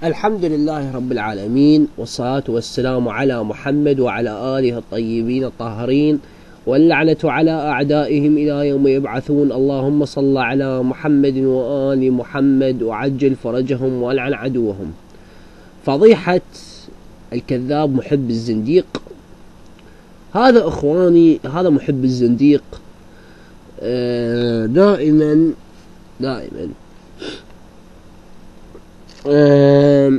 الحمد لله رب العالمين، والصلاة والسلام على محمد وعلى آله الطيبين الطاهرين، واللعنة على أعدائهم إلى يوم يبعثون. اللهم صل على محمد وآل محمد وعجل فرجهم والعن عدوهم. فضيحة الكذاب محب الزنديق. هذا إخواني، هذا محب الزنديق دائما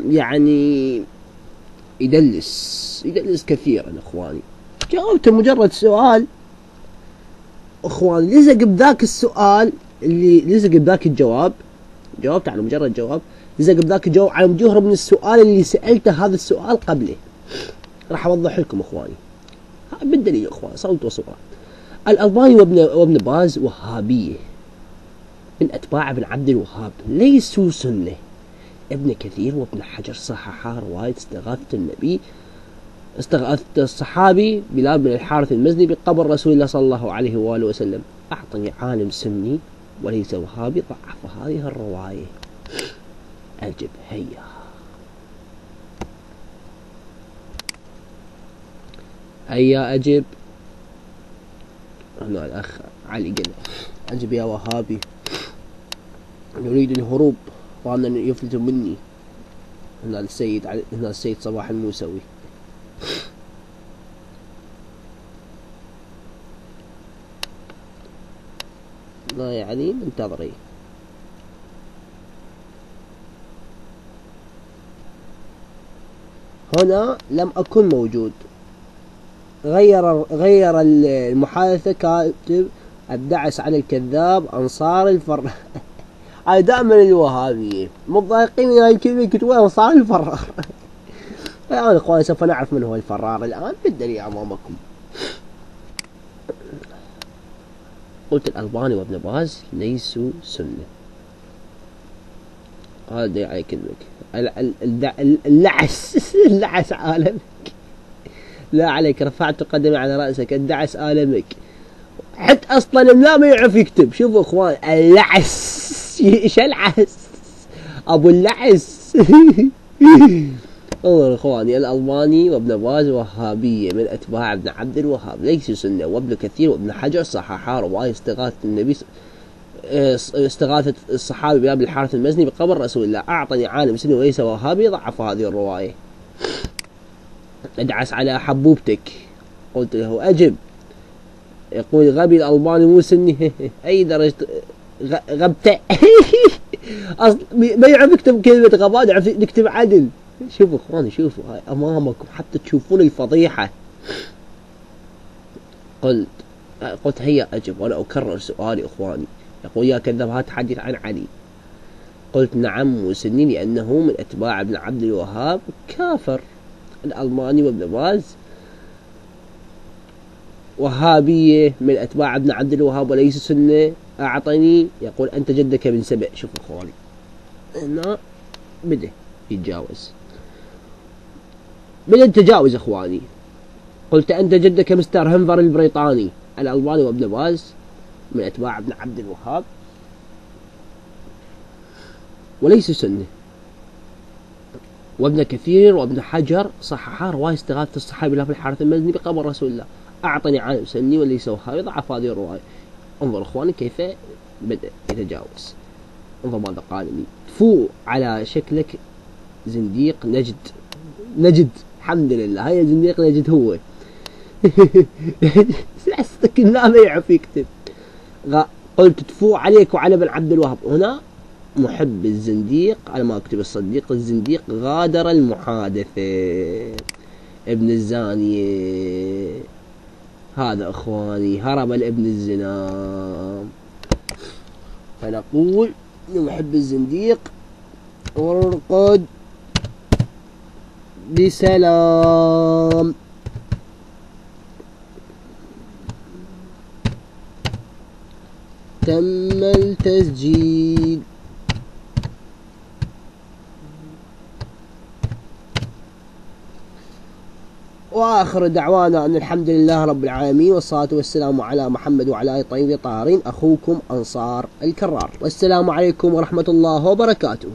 يعني يدلس كثيرا إخواني. جاوبت مجرد سؤال إخواني، لزق بذاك السؤال اللي لزق بذاك الجواب، جاوبت على مجرد جواب، لزق بذاك الجواب على مجهر من السؤال اللي سألته هذا السؤال قبله. راح أوضح لكم إخواني بالدليل إخواني، صوت وصورة. الألباني وابن باز وهابية من أتباع ابن عبد الوهاب، ليسوا سنة. ابن كثير وابن حجر صححا رواية استغاثة الصحابي بلال بن الحارث المزني بقبر رسول الله صلى الله عليه وآله وسلم. أعطني عالم سني وليس وهابي ضعف هذه الرواية. أجب هيا أجب. هنا الأخ علي قال أجب يا وهابي، نريد الهروب وأنا يفلت مني. هنا السيد صباح الموسوي. لا يعني منتظري. هنا لم أكن موجود. غير المحادثة كاتب الدعس عن الكذاب أنصار الفرار. هاي دائما الوهابية متضايقين من هاي الكلمة، كتبوا أنصار الفرار. الآن إخواني سوف نعرف من هو الفرار الآن بالدليل أمامكم. قلت الألباني وابن باز ليسوا سنة. هذا على كلمك اللعس عالمك. لا عليك، رفعت قدمي على رأسك، الدعس آلمك. حتى أصلا لا ما يعرف يكتب. شوفوا إخوان، اللعس إيش العس؟ أبو اللعس. انظر إخواني، الألباني وابن باز وهابية من أتباع ابن عبد الوهاب، ليسوا سنة. وابن كثير وابن حجر صححا رواية استغاثة الصحابي بلال بن الحارث المزني بقبر رسول الله. أعطني عالم سني وليس وهابي ضعف هذه الرواية. ادعس على حبوبتك. قلت له أجب. يقول غبي الألباني مو سني. أي درجة غبتة. ما يعرف يكتب كلمة غباء، يعرف يكتب عدل. شوفوا إخواني، شوفوا هاي أمامكم حتى تشوفون الفضيحة. قلت هيا أجب، وأنا أكرر سؤالي إخواني. يقول يا كذاب هات حديث عن علي. قلت نعم مو سني لأنه من أتباع ابن عبد الوهاب كافر. الألباني وابن باز وهابية من أتباع ابن عبد الوهاب وليس سنة. أعطني. يقول أنت جدك من سبع. شوفوا إخواني هنا بدأ يتجاوز، بدأ التجاوز إخواني. قلت أنت جدك مستر هنفر البريطاني. الألباني وابن باز من أتباع ابن عبد الوهاب وليس سنة. وابن كثير وابن حجر صححا رواية استغاثة الصحابي بلال بن الحارث المزني بقبر رسول الله. أعطني عالم سني وليس وهابي ضعف هذه الرواية. انظر إخواني كيف بدأ يتجاوز. انظر ماذا قال لي: تفو على شكلك زنديق نجد. الحمد لله هيا زنديق نجد هو. سلستك لا ما يعرف يكتب. قلت تفو عليك وعلى ابن عبد الوهاب. هنا محب الزنديق على ما أكتب الصديق الزنديق غادر المحادثة. ابن الزانية هذا إخواني، هرب الابن الزنا. فنقول لمحب الزنديق ارقد بسلام. تم التسجيل. وآخر دعوانا أن الحمد لله رب العالمين، والصلاة والسلام على محمد وعلى آله الطيبين الطاهرين. أخوكم أنصار الكرار، والسلام عليكم ورحمة الله وبركاته.